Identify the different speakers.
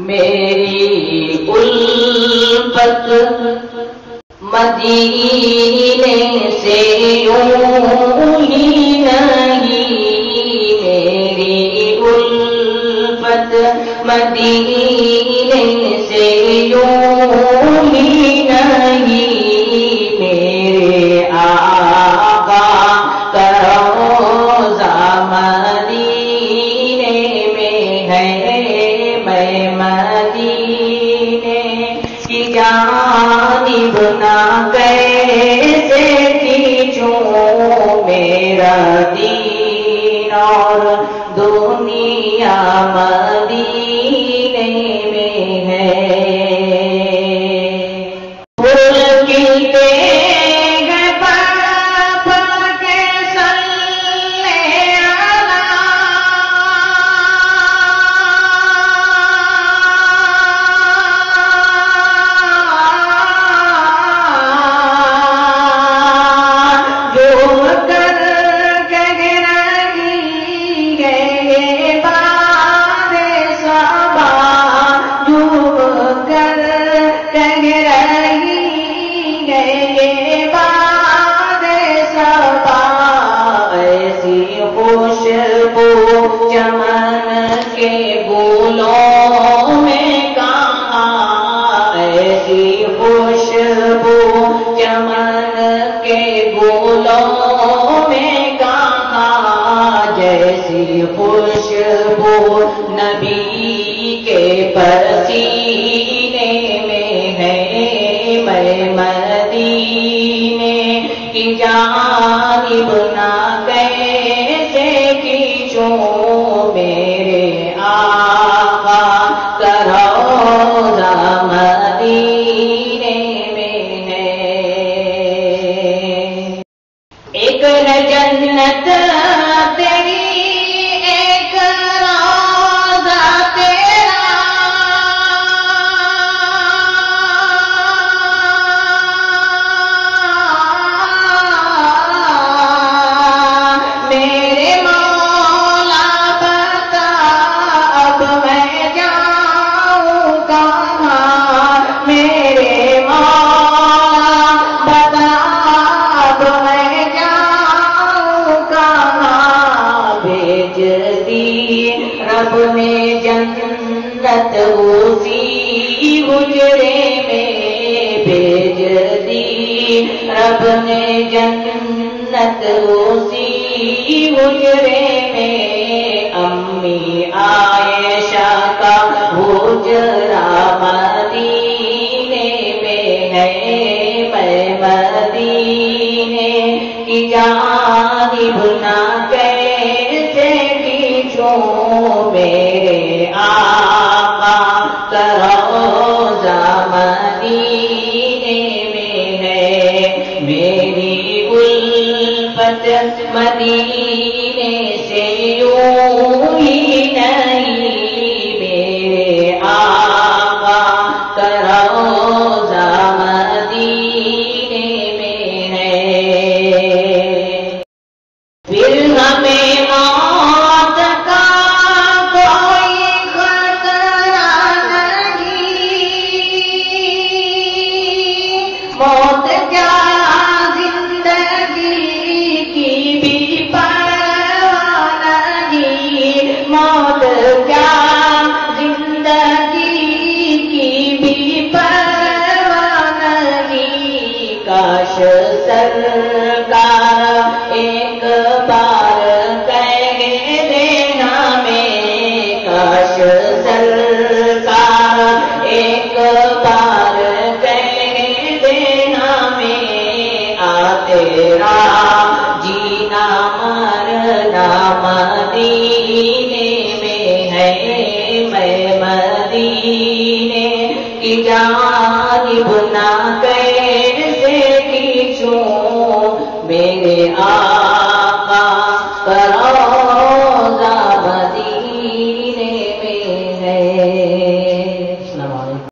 Speaker 1: میری الفت مدینے سے یوں ہی نہیں، میری الفت مدینے سے یوں ہی نہیں، میرے آقا کا روضہ مدینے میں ہے، میں مدینے کی جانب نہ کیسے کھینچوں، میرا دین اور دنیا مدینے میں ہے۔ پھول کھلتے ہیں پڑھ پڑھ کے صلی علی، جو کر کہہ رہی ہے باد صبا، جو کر کہہ رہی ہے باد صبا، ایسی خوشبو چمن کے گلوں میں کہاں، ایسی خوشبو چمن کے گلوں میں کہاں، جیسی خوشبو نبی کے پسینے میں ہے، میں مدینے کی جانب نہ کیسے کھینچوں، میرے آقا کا روضہ مدینے میں ہے۔ ایک ہے جنت تیری، ایک روضہ تیرا، میرے مولا بتا اب میں جاؤں کہاں، میرے مولا بتا اب میں جاؤں کہاں، بھیج دی رب نے جنت اسی حجرے میں، بھیج دی رب نے جنت اسی حجرے میں، امی عائشہ کا حجرہ